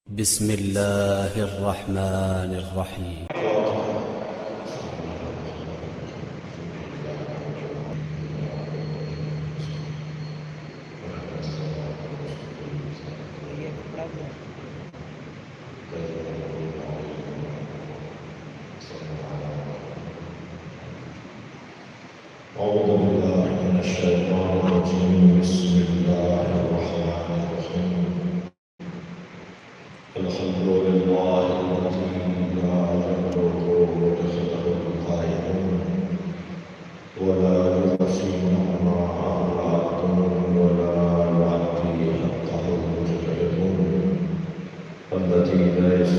بسم الله الرحمن الرحيم. أعوذ بالله من الشيطان الرجيم. بسم الله الرحمن الرحيم. الحمد لله الذي لا يبلغ مدخله القائلون ولا يحسن ما أرادون ولا يعطي حقه المجتهدون الذي ليس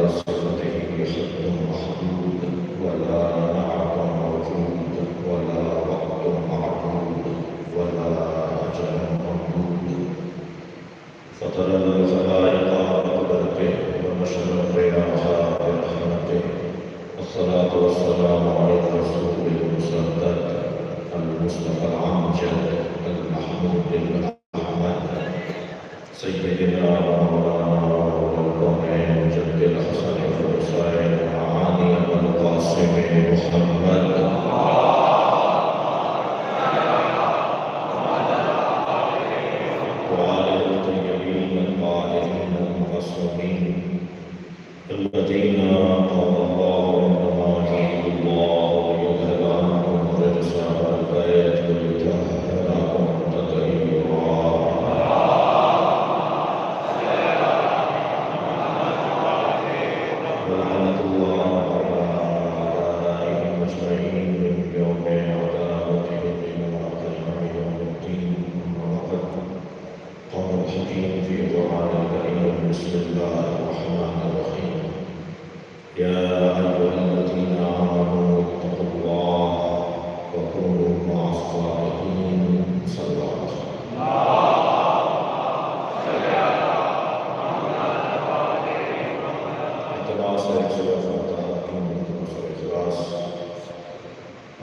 لصفته حد محدود ولا نعت موجود ولا وقت معبود ولا أجل ممدود فطر الخلائق بقدرته ونشر الرياح برحمته والصلاة والسلام على الرسول المسدد المصطفى الأمجد المحمود الأحمد سيدنا ومولانا والكونين جد الحسن والحسين وعلي والقاسم محمد وعلى الطيبين الطاهرين المعصومين الذين قال الله إنما يريد الله ليذهب عنكم الرجس أهل البيت ويطهركم تطهيرا. ولعنة الله على أعدائهم أجمعين من يوم عداوتهم إلى قيام يوم الدين. أما بعد قال الحكيم في القرآن الكريم. بسم الله الرحمن الرحيم. يا أيها الذين آمنوا اتقوا الله وكونوا مع الصالحين. صلى الله عليه وسلم.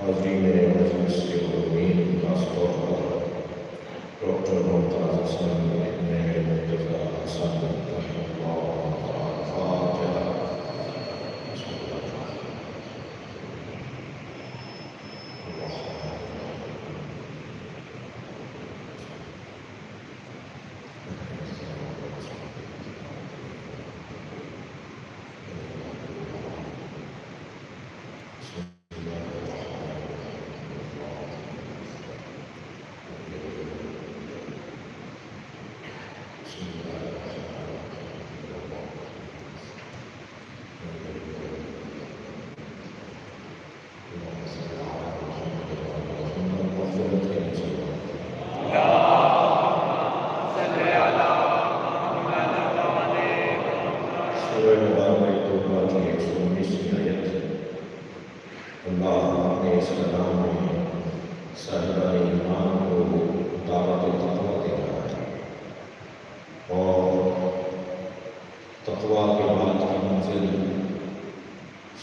حاضرین مجلس کے حضورین، خاص طور پر ڈاکٹر ممتاز حسن ابن مرتضی حسن رحمہ اللہ تعالی. فاتحہ. بسم اللہ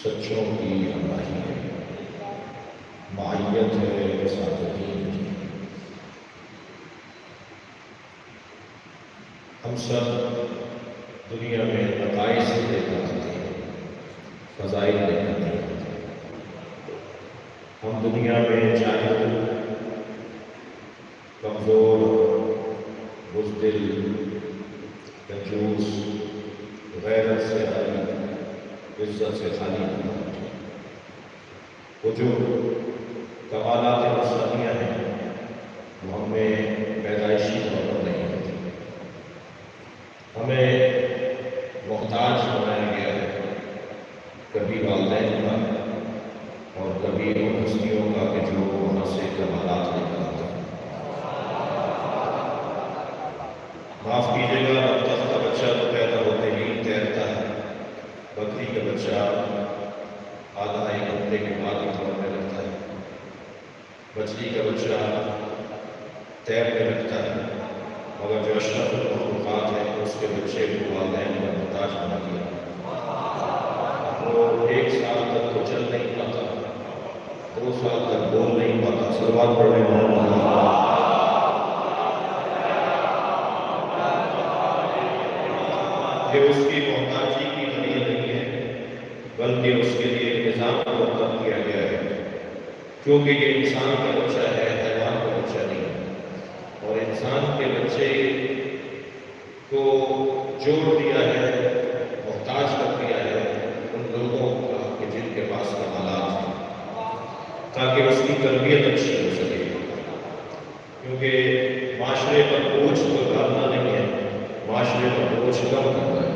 سچوں کی ہمراہی ہے، معیت ہے صادقین کی. ہم سب دنیا میں نتائج لے کر آتے ہیں، فضائل لے کر نہیں آتے. ہم دنیا میں جاہل، کمزور، بزدل، کنجوس، غیرت سے خالی، عزت سے خالی نہیں ہوتے. وہ جو کمالات انسانیہ ہیں وہ ہمیں پیدائشی طور پر نہیں ہوتی. ہمیں محتاج بنایا گیا ہے، کبھی والدین کا اور کبھی ان ہستیوں کا کہ جو وہاں سے کمالات لے کر آتا ہے. معاف کیجیے گا، بطخ کا بچہ تو پیدا ہوتے ہی تیرتا ہے، بکری کا بچہ آدھا ایک گھنٹے کے بعد ہی دوڑنے لگتا ہے، مچھلی کا بچہ تیرنے لگتا ہے، مگر جو اشرف المخلوقات ہے اس کے بچے کو والدین کا محتاج بنا دیا. وہ 1 سال تک تو چل نہیں پاتا، 2 سال تک بول نہیں پاتا. صلوات پڑھنے محمد. یہ اس کی محتاجی کی دلیل نہیں ہے، بلکہ اس کے لیے ایک نظام مرتب کیا گیا ہے، کیونکہ یہ انسان کا بچہ ہے، حیوان کا بچہ نہیں ہے۔ اور انسان کے بچے کو جوڑ دیا ہے، محتاج کر دیا ہے ان لوگوں کا کہ جن کے پاس کمالات ہیں، تاکہ اس کی تربیت اچھی ہو سکے، کیونکہ معاشرے پر بوجھ تو ڈالنا نہیں ہے، معاشرے پر بوجھ کم کرنا ہے۔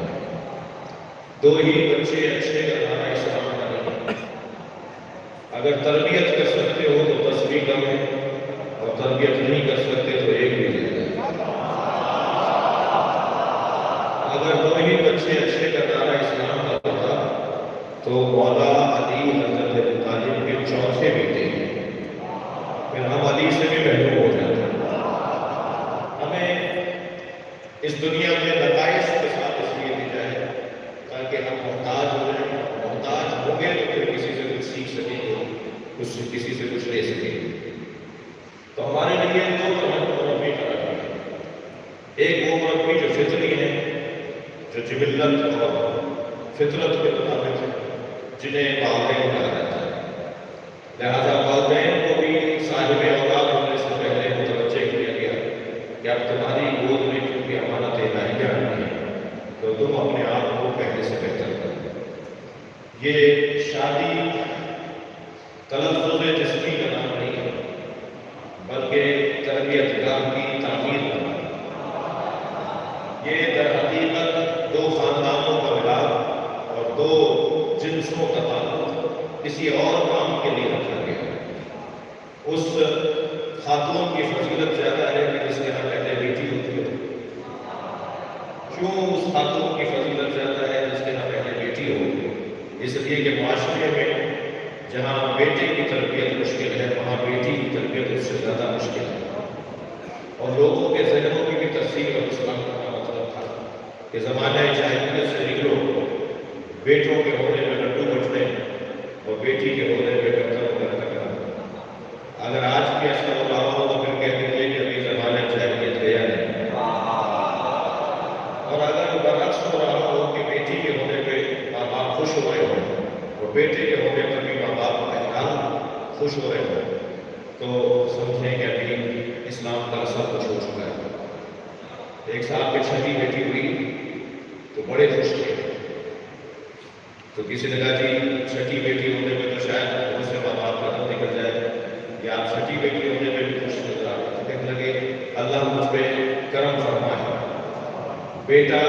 دو ہی بچے اچھے کا نعرہ اسلام کا نہیں ہے۔ اگر تربیت کر سکتے ہو تو 10 بھی کم ہے، اور تربیت نہیں کر سکتے تو 1 بھی زیادہ ہے۔ اگر دو ہی بچے اچھے کا نعرہ اسلام کا ہوتا تو مولا علی حضرت ابو طالب کے 4تھے بیٹے ہیں، پھر ہم علی سے بھی محروم ہو جاتے ہیں۔ ہمیں اس دنیا میں نتائج کے ساتھ اس لیے بھیجا ہے تاکہ ہم محتاج ہو جائیں، محتاج ہو گئے تو پھر کسی سے کچھ سیکھ سکیں گے، کسی سے کچھ لے سکیں گے۔ تو ہمارے لیے 2 طرح کے مربی کا رکھا ہے۔ ایک وہ مربی جو فطری ہے، جو جبلت اور فطرت کے مطابق ہے، جنہیں والدین کہا جاتا ہے۔ لہذا والدین کو بھی صاحب اولاد ہونے سے پہلے متوجہ کیا گیا کہ اب تمہاری گود میں کیونکہ امانت الہیہ آئی ہے تو تم اپنے آپ کو پہلے سے بہتر کرو۔ یہ شادی تلفظ جسمی کا نام نہیں ہے، بلکہ تربیت گاہ کی تعمیر کا نام ہے۔ یہ در حقیقت 2 خاندانوں کا ملاپ اور 2 جنسوں کا تعلق کسی اور کام کے لیے رکھا گیا ہے۔ اس خاتون کی فضیلت زیادہ ہے کہ جس کے یہاں پہلے بیٹی ہوتی ہے۔ کیوں اس خاتون کی فضیلت زیادہ ہے جس کے یہاں پہلے بیٹی ہو؟ اس لیے کہ معاشرے میں جہاں بیٹے کی تربیت مشکل ہے وہاں بیٹی کی تربیت اس سے زیادہ مشکل ہے۔ اور لوگوں کے ذہنوں کی بھی تصحیح اور اصلاح کا مطلب تھا کہ زمانہ جاہلیت سے نکلو، بیٹوں کے ہونے میں لڈو بٹنے اور بیٹی کے ہونے میں برتن وغیرہ کرنا۔ اگر آج بھی ایسا ہو رہا ہو تو پھر کہہ دیجیے کہ ابھی زمانہ جاہلیت گیا نہیں۔ اور اگر برعکس ہو رہا ہو کہ بیٹی کے ہونے پہ ماں باپ خوش ہو رہے ہوں اور بیٹے کے ہونے پر بھی ماں باپ بہرحال خوش ہو رہے ہوں تو سمجھیں کہ ابھی اسلام کا اثر کچھ ہو چکا ہے۔ ایک صاحب کی 6ٹھی بیٹی ہوئی تو بڑے خوش تھے، تو کسی نے کہا جی 6ٹھی بیٹی ہونے میں تو شاید بہت سے ماں باپ کا دم نکل جائے، یا آپ 6ٹھی بیٹی ہونے میں بھی خوش نظر آ رہے، تو کہنے لگے اللہ مجھ پہ کرم فرمائے۔ بیٹا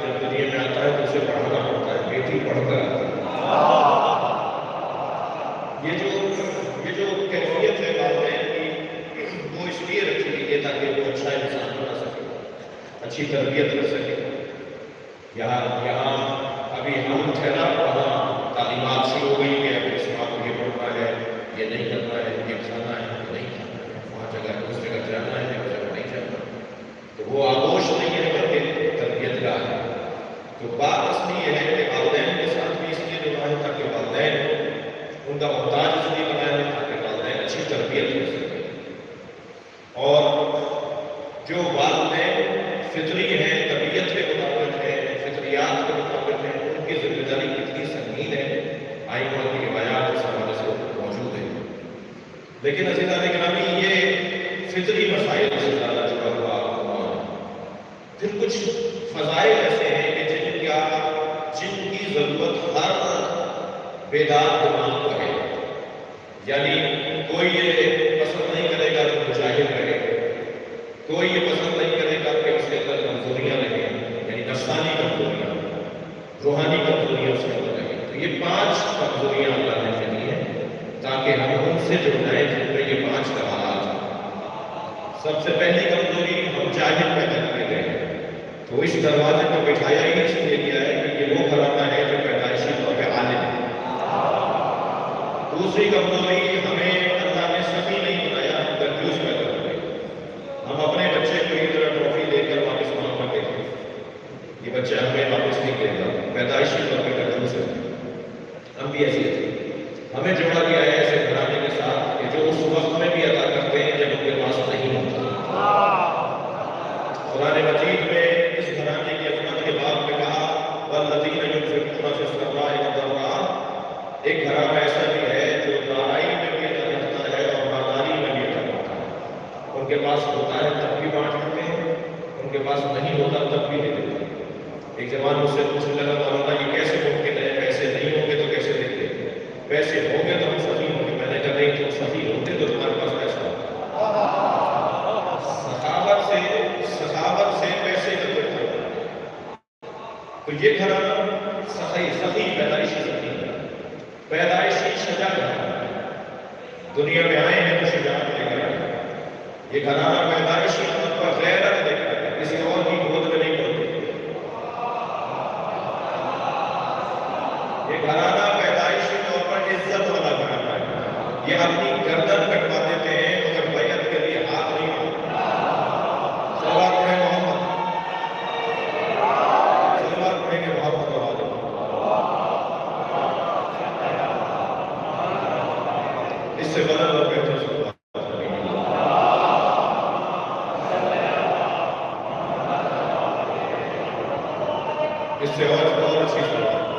جب دنیا میں آتا ہے تو اسے پڑھانا پڑتا ہے، بیٹی پڑھ کر آتی ہے۔ یہ جو کیفیت ہے والدین کی، وہ اس لیے رکھی گئی ہے تاکہ وہ اچھا انسان بنا سکے، اچھی تربیت کر سکے۔ یہاں ابھی ہم ٹھہرا وہاں تعلیمات شروع ہو گئی کہ اب اس ماں کو یہ پڑھنا ہے، یہ نہیں کرنا ہے، یہ کھانا ہے، یہ نہیں کھانا ہے، وہاں جگہ اس جگہ جانا ہے، اس جگہ نہیں جانا۔ تو وہ آغوش نہیں ہے بلکہ تربیت گاہ ہے۔ تو بات اصلی یہ ہے کہ والدین کے ساتھ بھی اس لیے جڑا ہے تاکہ والدین ان کا محتاج اس لیے بنایا ہے تاکہ والدین اچھی تربیت کر سکیں۔ اور جو والدین فطری ہیں، طبیعت کے مطابق ہیں، فطریات کے مطابق ہیں، ان کی ذمہ داری کتنی سنگین ہے آئمہ کی روایات اس حوالے سے موجود ہے۔ لیکن عزیزان گرامی، یہ فطری مسائل سے زیادہ جڑا ہوا پھر کچھ فضائل ایسے ہیں کہ جن کی ضرورت ہر بیدار دماغ کو ہے۔ یعنی کوئی یہ پسند نہیں کرے گا کہ وہ جاہل رہے، کوئی یہ پسند نہیں کرے گا کہ اس کے اندر کمزوریاں رہیں، یعنی نفسانی کمزوریاں، روحانی کمزوریاں اس کے اندر رہیں۔ تو یہ 5 کمزوریاں اللہ نے دی ہیں تاکہ ہم ان سے جڑ جائیں جن میں یہ 5 کمالات ہیں۔ سب سے پہلی کمزوری، ہم جاہل پیدا کیے گئے ہیں، تو اس دروازے کو بٹھایا ہی اس لیے گیا ہے کہ یہ وہ گھرانہ ہے جو پیدائشی طور پہ عالم ہے۔ دوسری کمزوری، ہمیں اللہ نے سخی نہیں بنایا، ہم کنجوس پیدا کر گئے۔ ہم اپنے بچے کو ہی ذرا ٹرافی دے کر واپس مانگ پاتے تھے، یہ بچہ ہمیں واپس نہیں دے گا، پیدائشی طور پہ کنجوس ہے۔ ہم بھی ایسے تھے، ہمیں جوڑا گیا ہے ایسے گھرانے کے ساتھ کہ جو اس وقت میں بھی عطا کرتے ہیں جب ان کے پاس نہیں ہوتا۔ قرآن مجید میں اس گھرانے کی عظمت کے باب میں کہا ایک جوان مجھ سے پوچھنے لگا مولانا یہ کیسے ممکن ہے، پیسے نہیں ہوں گے تو کیسے دیں گے؟ پیسے ہوں گے تو ہم سخی ہوں گے۔ میں نے کہا نہیں، تم سخی ہوتے تو تمہارے پاس پیسہ ہوتا۔ سخاوت سے پیسے کا کوئی فرق نہیں۔ تو یہ گھرانہ سخی پیدائشی سخی پیدائشی شجاعت ہے، دنیا میں آئے ہیں تو شجاعت لے کر آئے ہیں۔ یہ گھرانہ پیدائشی طور پر غیرت لے کر آئے، کسی اور کی گود میں نہیں بولتے۔ یہ گھرانہ پیدائشی طور پر عزت والا گھرانہ ہے۔ یہ اپنی گردن کٹوا دیتے ہیں مگر بیعت کے لیے ہاتھ نہیں مانگتے۔ صلوات پڑھیں محمد، صلوات پڑھیں گے محمد اور آل محمد۔ اس سے بدل اور بہتر صلوات پڑھیں گے۔ اس سے اور اچھی صلوات۔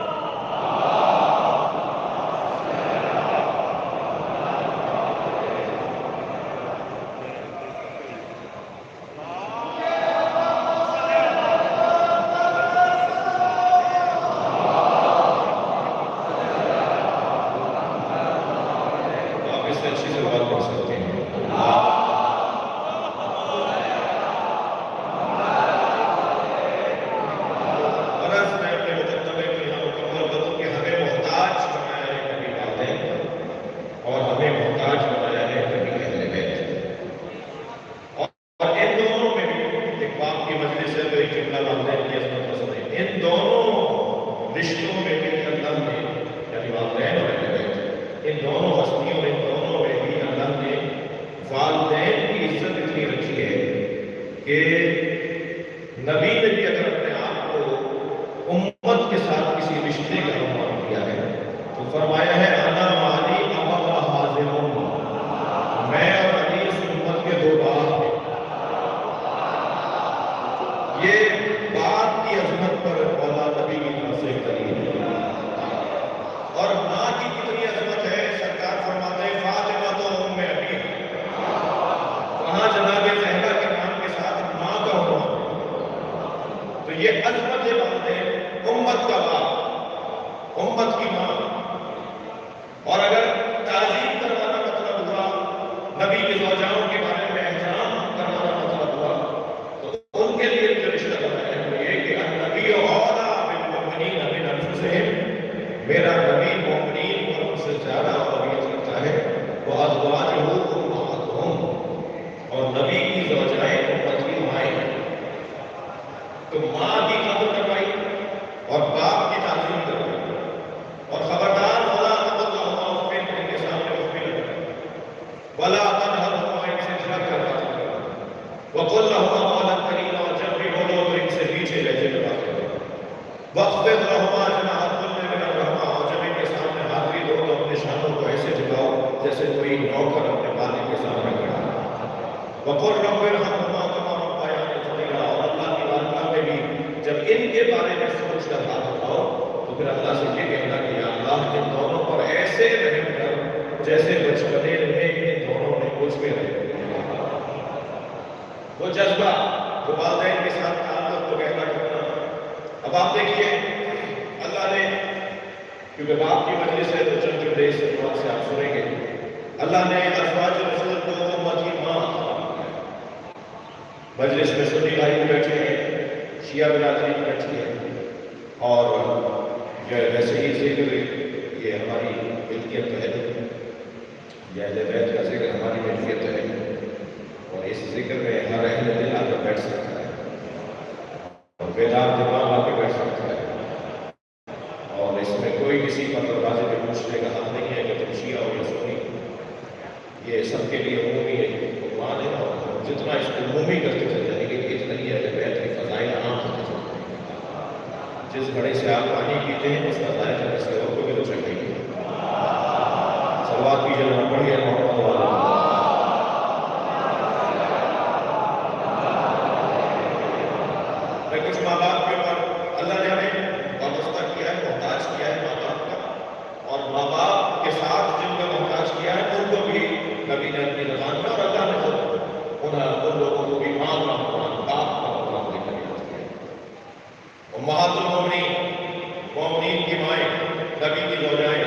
امہات المومنین کی مائیں، نبی کی زوجائیں،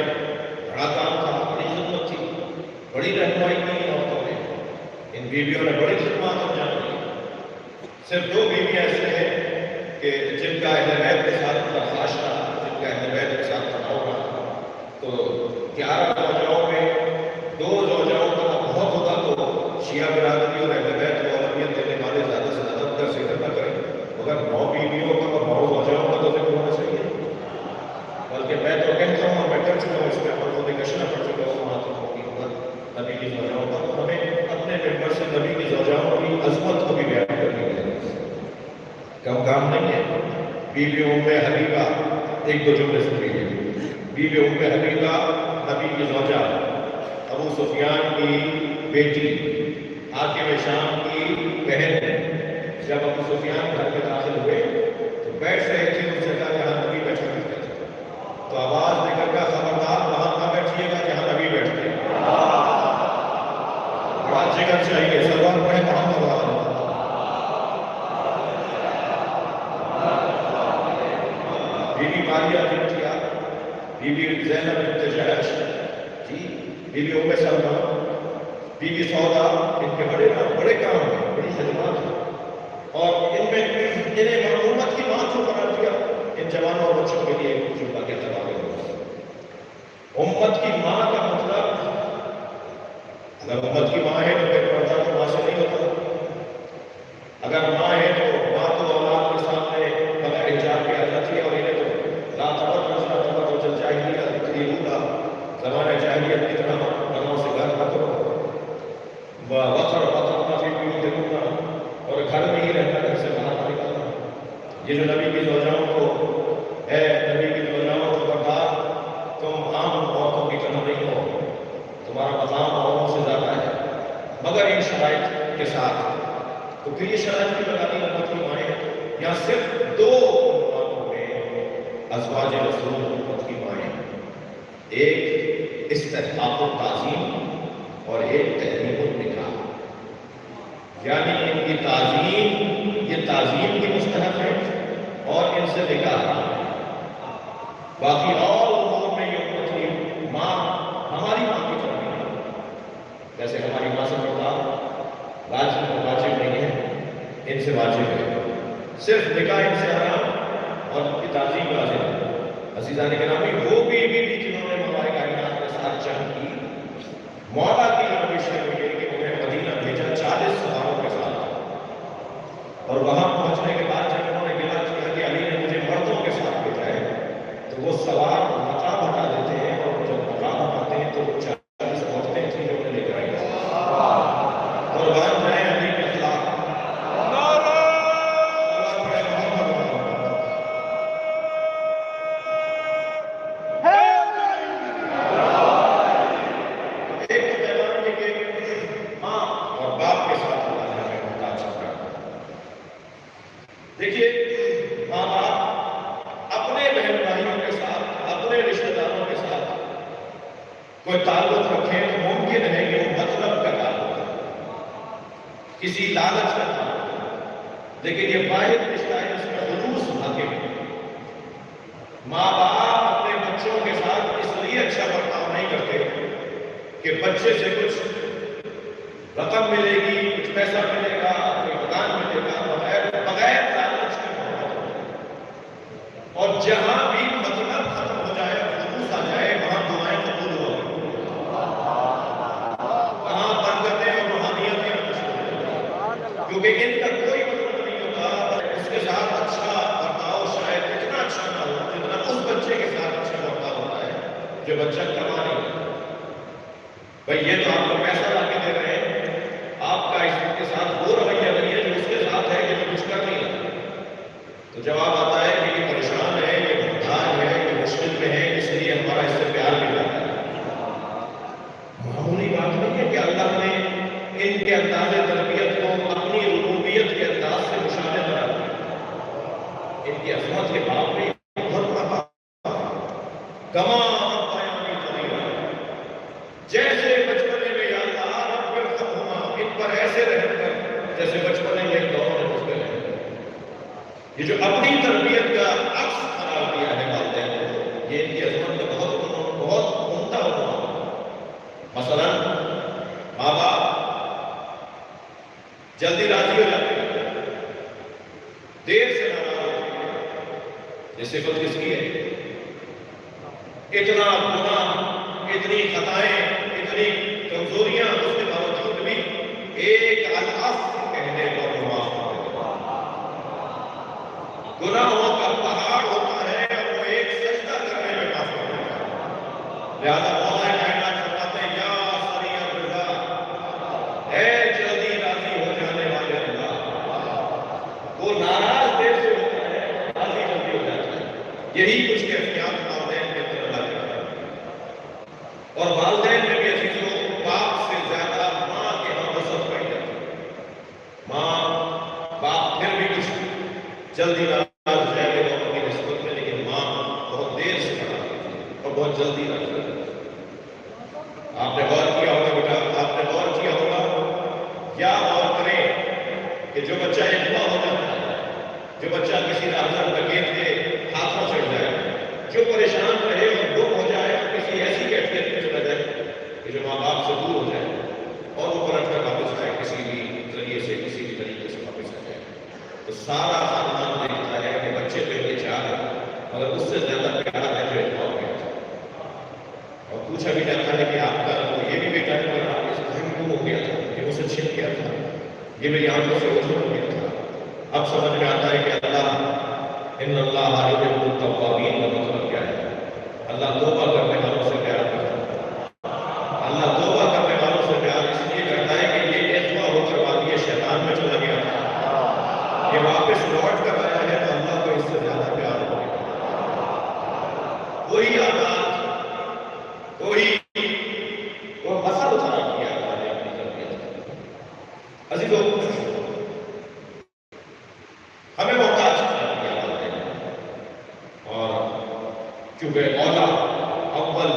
بڑا کام تھا، بڑی خدمت تھی، بڑی رہنمائی کی ان عورتوں نے، ان بیویوں نے بڑی خدمات انجام دی۔ صرف 2 بیویاں ایسے ہیں کہ جن کا اہل بیت کے ساتھ خاص رہا، جن کا اہل بیت کے ساتھ تناؤ رہا، تو 11 زوجاؤں میں 2 زوجاؤں کا بہت ہوتا تو شیعہ برادری اور اہل بیت کو اولویت دینے والے زیادہ سے زیادہ ان کا ذکر نہ کریں، مگر 9 بیویوں کا اور 9 زوجاؤں کا تو ذکر ہونا چاہیے۔ بلکہ میں تو کہتا ہوں اور میں کر چکا ہوں، اس میں عمل ہونے کشنا پڑ چکا ہوں مہاتموں کی عمر نبی کی زوجاؤں کا، تو ہمیں اپنے ممبر سے نبی کی زوجاؤں کی عظمت کو بھی بیان کرنی ہے، کم کام نہیں ہے۔ بی بی ام حبیبہ، 1-2 جملے سن لیجیے۔ بی بی ام حبیبہ نبی کی زوجہ، ابو سفیان کی بیٹی، حاکم شام کی بہن، جب ابو سفیان گھر میں داخل ہوئے تو بیٹھ رہے تھے اس جگہ جہاں نبی بیٹھا کرتے تھے، تو آواز دے کر کہا خبردار وہاں نہ بیٹھیے گا جہاں نبی بیٹھتے ہیں۔ بڑا جگر چاہیے، سلوات پڑھے محمد صلی اللہ علیہ وسلم۔ بی بی ماریہ بنت عاص، بی بی زینب بنت جحش، جی بی بی ام سلمہ، بی بی سودا، ان کے بڑے کام ہیں، بڑی خدمات ہیں، اور ان میں انہیں امت کی ماں کو قرار دیا۔ ان جوانوں اور بچوں کے لیے ایک جملہ کہتا ہوں، امت کی ماں کا مطلب، اگر امت کی ماں ہے تو پھر پردہ تو ماں سے نہیں ہوتا، اگر ماں ہے تو ماں تو اولاد کے سامنے بغیر حجاب کے آ جاتی ہے، اور انہیں تو لا تبرج الجاہلیہ الاولى، زمانہ جاہلیت کی طرح گھروں سے گھر نہ کرو، وَقَرْنَ فِي بُيُوتِكُنَّ، اور گھر میں ہی رہنا، گھر سے باہر نہ نکلنا۔ یہ جو نبی کی زوجاؤں کو ہے، نبی کی زوجاؤں کو بردار، تم عام عورتوں کی طرح نہیں ہو، تمہارا مقام عورتوں سے زیادہ ہے، مگر ان شرائط کے ساتھ۔ تو پھر یہ شرائط بھی لگا دی امت کی مائیں، یہاں صرف 2 عنوانوں میں ازواج رسول امت کی مائیں، ایک استحقاق التعظیم اور ایک تحریم النکاح، یعنی ان کی تعظیم، یہ تعظیم کی مستحق ہے اور ان سے نکاح حرام ہے۔ باقی اور امور میں یہ امت کی ماں ہماری ماں کی طرح نہیں ہے، جیسے ہماری ماں سے پردہ واجب نہیں ہے، ان سے واجب ہے، صرف نکاح ان سے حرام اور ان کی تعظیم واجب ہے۔ عزیزان گرامی، وہ بھی جنہوں نے ہمارے کائنات کے ساتھ جنگ کی، مولا کی روش ہے وہ یہ کہ انہیں مدینہ بھیجا 40 سواروں کے ساتھ، اور وہاں پہنچنے کے بعد جب انہوں نے گلا کیا کہ علی نے مجھے مردوں کے ساتھ بھیجا ہے، تو وہ سوار نقاب ہٹا دیتے ہیں، اور جب نقاب ہٹاتے ہیں تو 40 عورتیں تھیں جو انہیں لے کر آئی تھیں، قربان جائیں علی کے خلاف۔ دیکھیے، ماں باپ اپنے بہن بھائیوں کے ساتھ، اپنے رشتہ داروں کے ساتھ کوئی تعلق رکھیں تو ممکن ہے کہ وہ مطلب کا تعلق ہے، کسی لالچ کا تعلق ہے، لیکن یہ واحد رشتہ ہے جس میں خلوص حاکم ہے۔ ماں باپ اپنے بچوں کے ساتھ اس لیے اچھا برتاؤ نہیں کرتے کہ بچے سے کچھ رقم ملے گی، کچھ پیسہ ملے گا، کوئی مکان ملے گا، بغیر لالچ کے محبت ہو جائے، اور جہاں بھی مطلب ختم ہو جائے، خلوص آ جائے، وہاں دعائیں قبول ہو گئی، وہاں برکتیں اور روحانیتیں شروع ہو جائیں، کیونکہ ان کا کوئی مطلب نہیں ہوتا، اس کے ساتھ اچھا برتاؤ شاید اتنا اچھا نہ ہو جتنا اس بچے کے ساتھ اچھا برتاؤ ہوتا ہے جو بچہ کما نہیں ہے۔ بھئی یہ تو آپ کو پیسہ لا کے دے رہے ہیں، آپ کا اس کے ساتھ وہ رویہ نہیں ہے جو اس کے ساتھ ہے کہ جو کچھ کر نہیں ہے، تو جواب آتا ہے کہ یہ پریشان ہے، یہ محتاج ہے، یہ مشکل میں ہے، اس لیے ہمارا اس سے پیار بھی جاتا ہے۔ معمولی بات نہیں ہے کہ اللہ نے ان کے انداز تربیت کو اپنی ربوبیت کے انداز سے مشابہ بنا دیا، ان کی عظمت کے باپ میں بہت بڑا باپ ہے، کما ربیانی صغیرا، جیسے بچپنے میں یا اللہ رب ارحمہما، ان پر ایسے رحم کر جیسے بچپنے میں ایک دور میں اس پہ رحم کر۔ یہ جو اپنی تربیت کا عکس قرار دیا ہے والدین کو، یہ ان کی عظمت کا بہت عمدہ عنوان ہے۔ مثلا ماں باپ جلدی راضی ہو جاتے ہیں، دیر سے ناراض ہوتے ہیں۔ یہ صفت کس کی ہے؟ اتنا گناہ، اتنی خطائیں، اتنی کمزوریاں، اس کے باوجود بھی ایک العصر کہنے پر معاف کر دیتا ہے۔ گناہوں کا پہاڑ ہوتا ہے اور وہ ایک سجدہ کرنے میں معاف کر دیتا ہے۔ لہذا مولا کائنات فرماتے ہیں یا سریع الرضا، اے جلدی راضی ہو جانے والے اللہ۔ وہ ناراض دیر سے ہوتا ہے، راضی جلدی ہو جاتا ہے۔ یہی کچھ کیفیات والدین کے اندر اللہ کے کرتا ہے۔ اور والدین میں بھی عزیزوں، باپ سے زیادہ ماں کے ہاں وسعت پائی جاتی ہے۔ ماں باپ پھر بھی کچھ جلدی راضی ہو جائے گا ان کی نسبت میں، لیکن ماں بہت دیر سے بڑا ہوتی ہے اور بہت جلدی راضی ہو جاتی ہے۔ آپ نے غور کیا ہوگا بیٹا، آپ نے غور کیا ہوگا یا غور کریں کہ جو بچہ اغوا ہو جاتا ہے، جو بچہ کسی راہزن ڈکیت کے ہاتھوں چڑھ جائے، جو پریشان رہے اور گم ہو جائے اور کسی ایسی کیفیت میں چلا جائے کہ جو ماں باپ سے دور ہو جائے اور وہ پلٹ کر واپس آئے، کسی بھی ذریعے سے، کسی بھی طریقے سے واپس آ جائے، تو سارا خاندان دیکھتا ہے کہ بچے تو یہ چاہ رہے مگر اس سے زیادہ پیار ہے جو اغوا ہو گیا۔ اور پوچھا بھی جاتا ہے کہ آپ کا تو یہ بھی بیٹا ہے مگر آپ اس گھر میں گم ہو گیا تھا، یہ مجھ سے چھپ گیا تھا، یہ میری آنکھوں سے اوجھل ہو گیا تھا۔ اب سمجھ میں آتا ہے کہ اللہ ان اللہ یحب التوابین کا مطلب کیا ہے؟ اللہ توبہ کرنے والوں سے پیار کرتا ہے۔ اللہ توبہ کرنے والوں سے پیار اس لیے کرتا ہے کہ یہ اغوا ہو کر وادی شیطان میں چلا گیا تھا، یہ واپس لوٹ کر آیا ہے تو اللہ کو اس سے زیادہ پیار ہو گیا۔ وہی عادات، وہی وہ مسل اتنا کیا اللہ نے اپنی تربیت کا۔ عزیزوں، ہمیں محتاج قرار دیا والدین نے، اور چونکہ اولا اول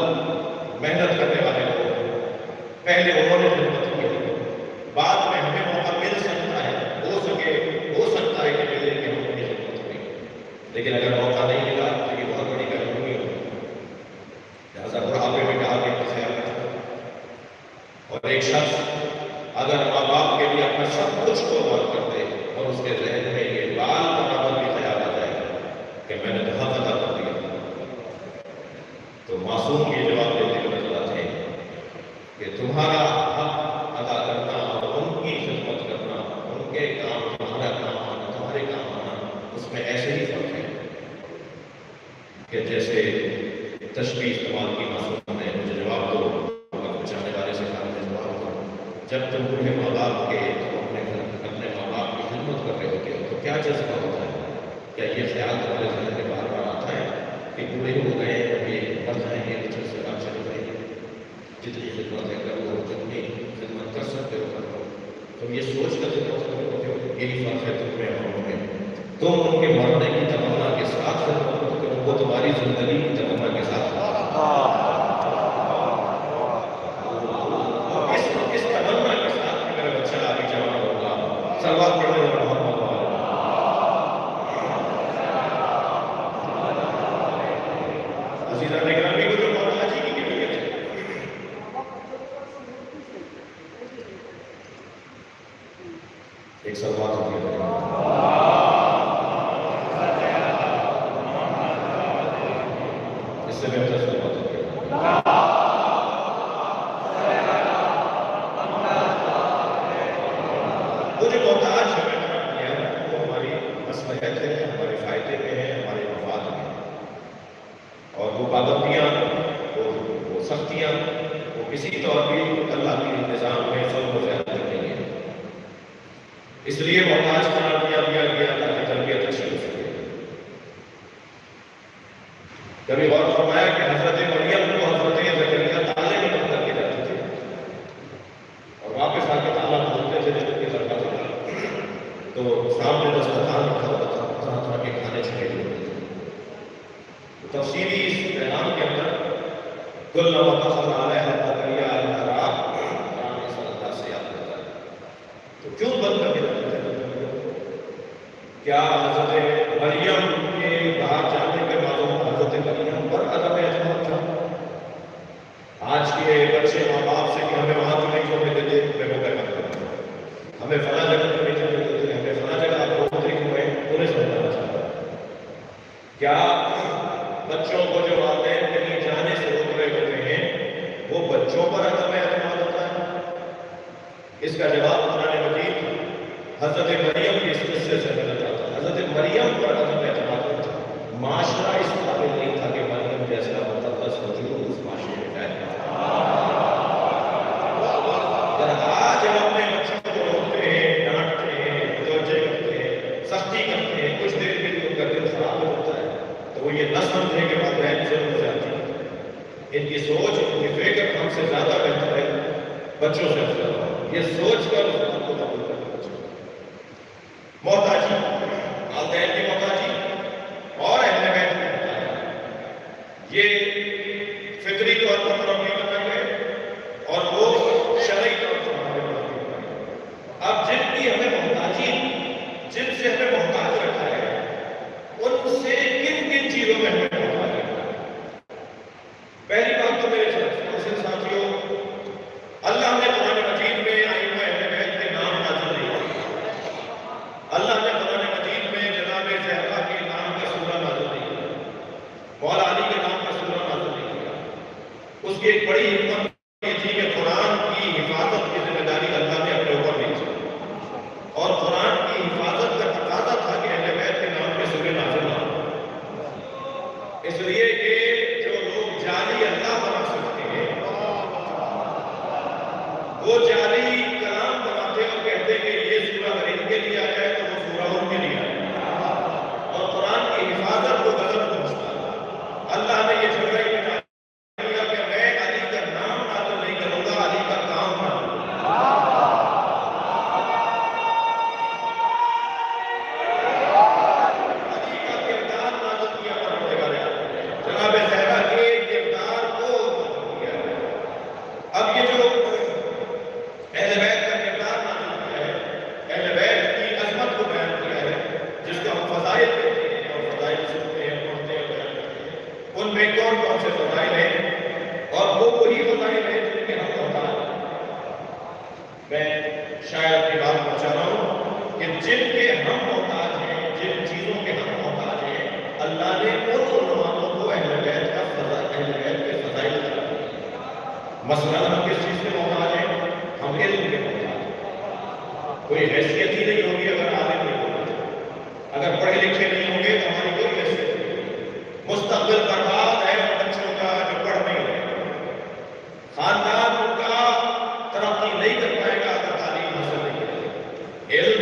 محنت کرنے والے لوگ، پہلے انہوں نے خدمت کی، بعد میں ہمیں موقع مل سکتا ہے، ہو سکتا ہے کہ ملے کہ ہم اپنی خدمت کریں، لیکن اگر موقع نہیں ملا تو یہ بہت بڑی کمزوری ہوگی۔ لہٰذا بڑھاپے میں کہا کہ خیال رکھیں، اور ایک شخص اگر ماں باپ کے لیے اپنا سب کچھ قربان کر دے اور اس کے ذہن میں یہ بال برابر بھی خیال آ جائے کہ میں نے تو حق ادا کر دیا، تو معصوم یہ جواب دیتے ہوئے نظر آتے ہیں کہ تمہارا حق ادا کرنا اور ان کی خدمت کرنا، ان کے کام تمہارا کام آنا، تمہارے کام آنا، اس میں ایسے ہی فرق ہے کہ جیسے تشبیہ استعمال کی معصوم نے مجھے جواب دو، بچانے والے سے کہا مجھے جواب دو، جب تم بوڑھے ماں باپ کے تم اپنے ماں باپ کی خدمت کر رہے ہوتے ہو تو کیا جذبہ ہوتا ہے؟ کیا یہ خیال تمہارے ذہن میں بار بار آتا ہے کہ بوڑھے ہو گئے، اب یہ مر جائیں گے، کچھ سے بعد چلے جائیں گے، جتنی خدمت ہے کرو، جتنی خدمت کر سکتے ہو کرو، تم یہ سوچ کر خدمت کر رہے ہوتے ہو؟ یہی فرق ہے تم میں اور ان میں۔ تم ان کے مرنے کی تمنا کے ساتھ خدمت کرتے ہو، وہ تمہاری زندگی کی تمنا کے ساتھ اس تمنا کے ساتھ کہ میرا بچہ آگے جوان ہوگا، صلوات پڑھنے والا محمد عزیزان گرامی کو جو مولا جی کی کیفیت ہے، ایک صلوات ہوتی ہے اس سے بہتر صلوات ہوتی ہے۔ وہ جو محتاج ہمیں قرار دیا ہے وہ ہماری مصلحت ہے، ہمارے فائدے میں ہے، ہمارے مفاد میں ہے، اور وہ پابندیاں، وہ سختیاں، وہ کسی طور بھی اللہ کے نظام میں ظلم و زیادتی نہیں ہے، اس لیے محتاج قرار دیا گیا تاکہ تربیت اچھی ہو سکے۔ کبھی غور فرمایا کہ حضرت مریم کو حضرت زکریا تالے میں بند کر کے جاتے تھے اور واپس آ کے تالا کھولتے تھے جب ان کے دروازے کا، تو سامنے دسترخوان رکھا ہوتا تھا، طرح طرح کے کھانے چھڑے ہوتے تھے۔ تفصیلی اس پیغام کے اندر کل دخل علیہ زکریا الحرام قرآن اس اللہ سے یاد کرتا ہے، تو کیوں بند کر کے جاتے تھے؟ کیا حضرت مریم کے باہر جانے کے معلوم حضرت مریم پر عدم اعتماد تھا. آج کے بچے ماں باپ سے کہ ہمیں وہاں تو نہیں چھوڑنے دیتے، میں وہ کہنا کرتا ہوں ہمیں فلاں جگہ تو نہیں چھوڑنے دیتے، ہمیں فلاں جگہ آپ روک رہے کیوں ہیں، انہیں سمجھانا چاہتا ہے. کیا بچوں کو جو والدین کہیں جانے سے روک رہے ہوتے ہیں وہ بچوں پر عدم اعتماد ہوتا ہے؟ اس کا جواب قرآن مجید حضرت مریم کے اس قصے سے ملنا چاہتا ہے. حضرت مریم پر عدم اعتماد ہوتا ہے. معاشرہ اس قابل نہیں تھا کہ مریم جیسا مقدس وجود اس معاشرے میں جائے. آج ہم اپنے بچوں کو روکتے ہیں، ڈانٹتے ہیں، متوجہ کرتے ہیں، سختی کرتے ہیں، کچھ دیر کے لیے ان کا دل خراب ہوتا ہے تو وہ یہ نہ سمجھے کہ والدین ضرور جاتی ہے. ان کی سوچ، ان کی فکر ہم سے زیادہ بہتر ہے بچوں سے زیادہ. یہ سوچ کر اس بات کو قبول کرنا چاہیے. محتاجی، والدین کی محتاجی اور اہل بیت کی محتاجی، یہ فطری طور پر ترقی کر گئے اور وہ شرعی طور پر ہمارے ترقی کر گئے. اب جن کی ہمیں محتاجی، جن سے ہمیں محتاج رکھا ہے، ان سے کن کن چیزوں میں ہمیں محتاج رکھا ہے؟ پہلی بات تو میرے ساتھیوں، اللہ نے قرآن مجید میں ائمہ اہل بیت کے نام نازل نہیں کیے. اللہ نے قرآن مجید میں جناب زہرا کے نام کا سورہ نازل نہیں کیا، مولا علی کے نام کا سورہ نازل نہیں کیا. اس کی ایک بڑی حکمت یہ تھی کہ قرآن کی حفاظت کی ذمہ داری اللہ نے اپنے اوپر لی تھی اور قرآن کی حفاظت کا تقاضا تھا کہ اہل بیت کے نام کے سورے نازل نہ ہوں. اس لیے کہ جو لوگ جعلی اللہ بنا سکتے ہیں وہ جعلی کلام بناتے اور کہتے کہ یہ سورہ اگر ان کے لیے آیا ہے تو وہ سورہ ان کے لیے آیا ہے اور قرآن کی حفاظت کو غلط پہنچتا ہے. اللہ نے یہ جھگڑا ہی بنا دیا کہ میں علی کا نام نازل نہیں کروں گا، علی کا کام نازل کروں گا. علی کا کردار نازل کیا پڑے گا. جناب زہرا کے کردار کو نازل کیا ہے. اب یہ جو اہل بیت کا کردار نازل کیا ہے، اہل بیت کی عظمت کو بیان کیا ہے، جس کو ہم فضائل کہتے ہیں اور فضائل سنتے ہیں، پڑھتے ہیں، بیان کرتے ہیں. ان میں کون کون سے فضائل ہیں اور وہ وہی فضائل ہیں جن کے ہم محتاج ہیں. میں شاید اپنی بات پہنچا رہا ہوں کہ جن کے ہم محتاج ہیں، جن چیزوں کے ہم محتاج ہیں، اللہ نے ان عنوانوں کو اہل بیت کا اہل بیت کے فضائل قرار دیا. مثلاً ہم کس چیز کے محتاج ہیں؟ ہم علم کے محتاج ہیں. کوئی حیثیت ہی نہیں ہوگی اگر عالم نہیں ہوگا، اگر پڑھے لکھے نہیں ہوں گے تو ہماری کوئی حیثیت نہیں ہوگی. مستقبل برباد ہے ان بچوں کا جو پڑھ نہیں رہے. خاندان ان کا ترقی نہیں کر پائے گا اگر تعلیم حاصل نہیں کرے گا. علم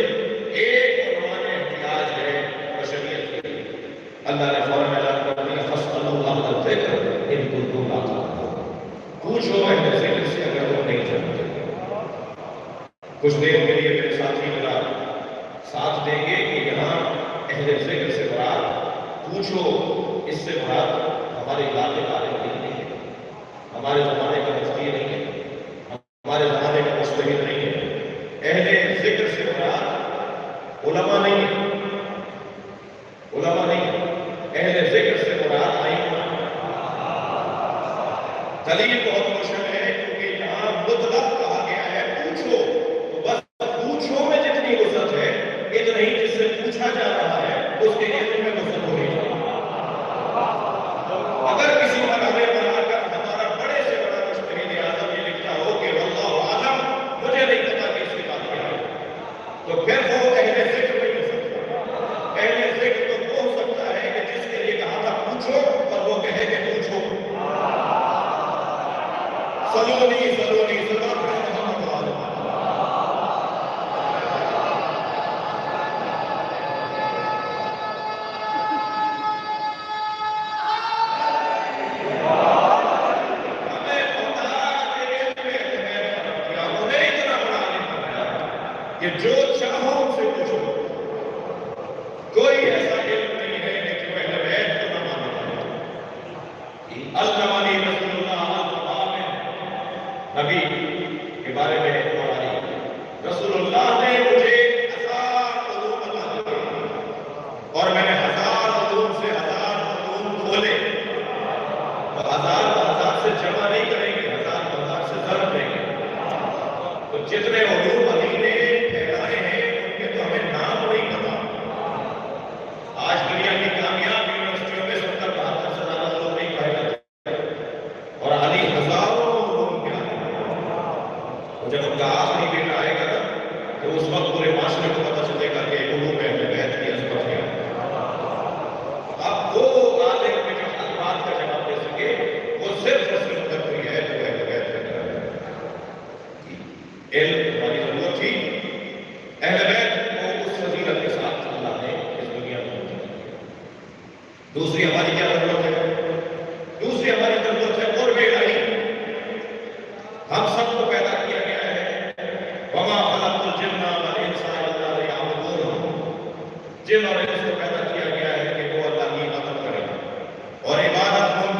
ایک عنوان احتیاج ہے بشریت کے لیے. اللہ نے فوراً اعلان کر دیا فاسألوا اہل الذکر ان کنتم لا تعلمون. پوچھو اہل ذکر سے اگر تم نہیں جانتے. کچھ دیر کے لیے میرے ساتھی میرا ساتھ دیں گے کہ یہاں اہل ذکر سے مراد پوچھو، اس سے مراد ہمارے علاقے والے نہیں ہے، ہمارے زمانے کا مفتی نہیں ہے، ہمارے زمانے کا مجتہد نہیں ہے. اہل ذکر سے مراد علماء نہیں ہے، علماء نہیں ہے. اہل ذکر سے مراد ائمہ. دلیل بہت روشن ہے کیونکہ یہاں مطلق کہا گیا ہے پوچھو، تو بس پوچھو میں جتنی وسعت ہے اتنا ہی جس سے پوچھا جا رہا ہے اس کے علم میں وسعت ہونی چاہیے. اگر کسی مرحلے پر آ کر ہمارا بڑے سے بڑا مجتہد اعظم یہ لکھتا ہو کہ واللہ اعلم، مجھے نہیں پتا کہ اس کی بات کیا ہے، تو پھر وہ اہل ذکر نہیں ہو سکتا. اہل ذکر تو وہ ہو سکتا ہے کہ جس کے لیے کہا تھا پوچھو اور وہ کہے کہ پوچھو. سلونی سلونی سلام محمد عالم. کہ جو چاہو ان سے پوچھو. کوئی ایسا علم نہیں ہے کہ جو اہل بیت کو نہ مانا جائے. علمنی رسول اللہ نبی کے بارے میں ہماری رسول اللہ نے مجھے 1000 علوم عطا کیے اور میں نے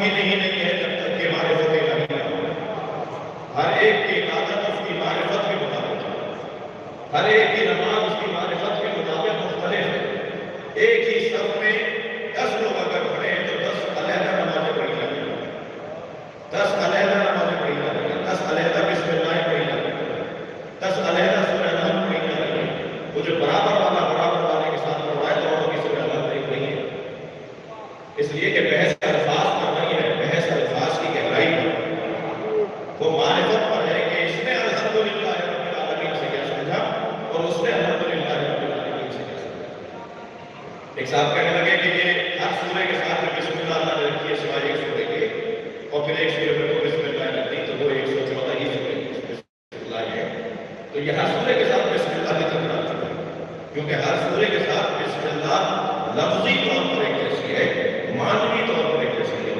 ممکن ہی نہیں ہے جب تک کہ معرفت الہی نہ ہو۔ ہر ایک کی عبادت اس کی معرفت کے مطابق ہے، ہر ایک کی نماز اس کی معرفت کے مطابق مختلف ہے۔ ایک ہی صف میں 10 لوگ اگر کھڑے ہیں تو 10 علیحدہ نمازیں پڑھی جاتی ہیں، 10 علیحدہ نمازیں پڑھی جاتی ہیں، 10 علیحدہ بسم اللہ پڑھی جاتی ہیں، 10 علیحدہ سورہ نحل پڑھی جاتی ہیں۔ وہ جو برابر والا برابر والے کے ساتھ پڑھ رہا ہے دونوں کی سورہ نحل ایک نہیں ہے، اس لیے کہ بحث الفاظ پر نہیں ہے، بحث الفاظ کی گہرائی پر، وہ معرفت پر ہے کہ اس نے الحمدللہ رب العالمین سے کیا سمجھا اور اس نے الحمدللہ رب العالمین سے کیا سمجھا۔ ایک صاحب کہنے لگے کہ یہ ہر سورے کے ساتھ بسم اللہ اللہ نے رکھی ہے سوائے ایک سورے کے، اور پھر ایک سورے میں تو بسم اللہ رکھتی تو وہ 114 ہی سورے بسم اللہ ہے، تو یہ ہر سورے کے ساتھ بسم اللہ کی تکرار چکا ہے، کیونکہ ہر سورے کے ساتھ بسم اللہ لفظی طور پر ایک جیسی ہے، معنوی طور پر ایک جیسی ہے۔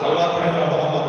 صلوات پڑھیں محمد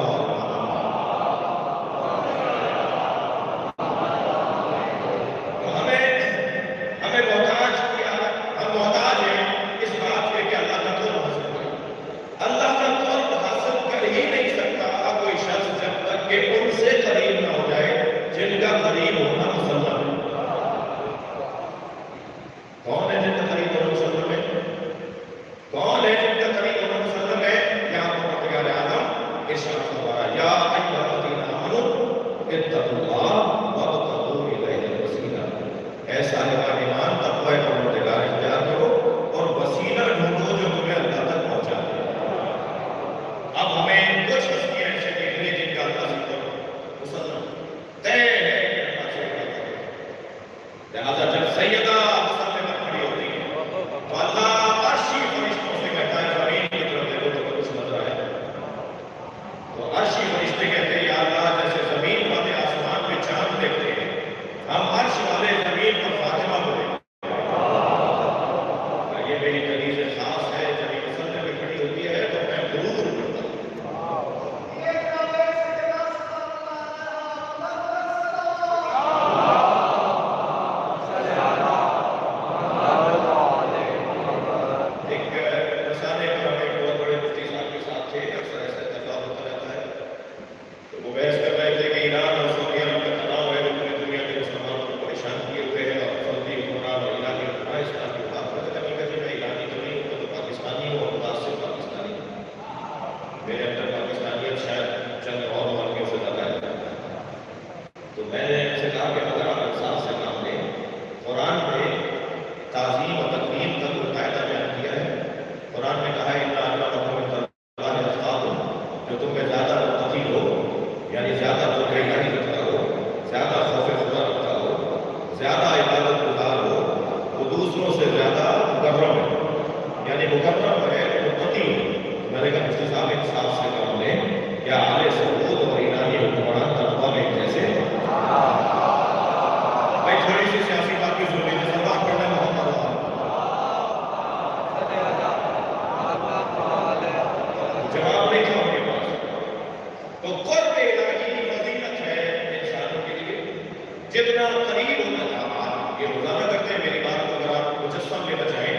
جتنا قریب ہونا چاہتا ہے، یہ روزانہ کرتے ہیں میری بات کو اگر آپ مجسم میں بچائیں،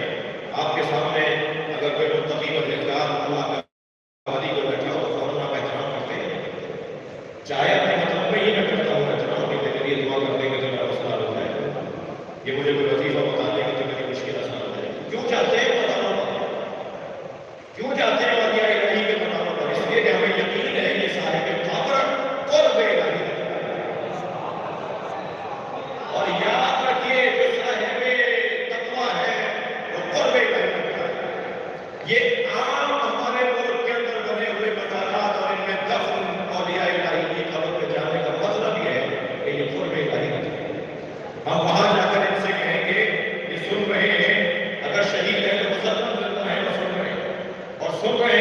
آپ کے سامنے اگر کوئی متقی پرہیزگار اللہ کا ولی کو بیٹھا ہو تو فوراً آپ احترام کرتے ہیں، چاہے اپنے مطلب میں ہی میں کرتا ہوں احترام کہ میرے لیے دعا کرتے کہ میرا مسئلہ حل ہو جائے، یہ مجھے کوئی وظیفہ بتا دے کہ میری مشکل آسان ہو جائے۔ کیوں چاہتے ہیں مقاموں پر؟ کیوں چاہتے ہیں ولی الہی کے مقاموں پر؟ اس لیے کہ ہمیں یقین ہے یہ صاحب قدر قرب الہی ہے، اور یاد رکھیے جو صاحب تقویٰ ہے وہ قرب الہی ہے۔ یہ عام ہمارے ملک کے اندر بنے ہوئے مزارات اور ان میں دفن اولیاء الہی کی قبر پہ جانے کا مطلب یہ ہے کہ یہ قرب الہی ہے۔ ہم وہاں جا کر ان سے کہیں گے یہ سن رہے ہیں، اگر شہید ہے تو مسلمان زندہ ہے وہ سن رہے ہیں، اور سن رہے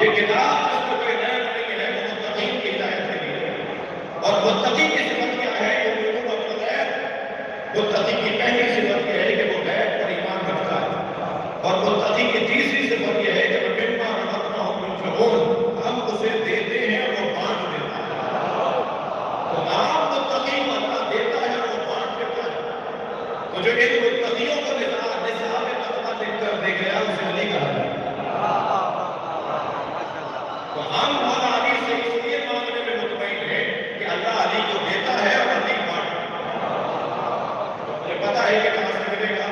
یہ کتاب جس میں کوئی نیا نہیں ہے وہ متقین کی ہدایت کے لیے ہے، اور متقی کی صفت کیا ہے؟ یؤمنون بالغیب۔ متقی کی پہلی صفت یہ ہے کہ وہ غیب پر ایمان رکھتا ہے، اور متقی کی تیسری صفت یہ ہے کہ مما رزقناہم ينفقون، ہم اسے دیتے ہیں اور وہ بانٹ دیتا ہے۔ تو عام متقی کو اللہ دیتا ہے اور وہ بانٹ دیتا ہے۔ تو جو ان متقیوں کو نصاب تقویٰ لکھ کر دے گیا اسے علی کہا ہے۔ تو ہم مولا علی سے اس لیے مانگنے میں مطمئن ہیں کہ اللہ علی کو دیتا ہے اور علی بانٹتا ہے۔ مجھے پتا ہے کہ کہاں سے ملے گا؟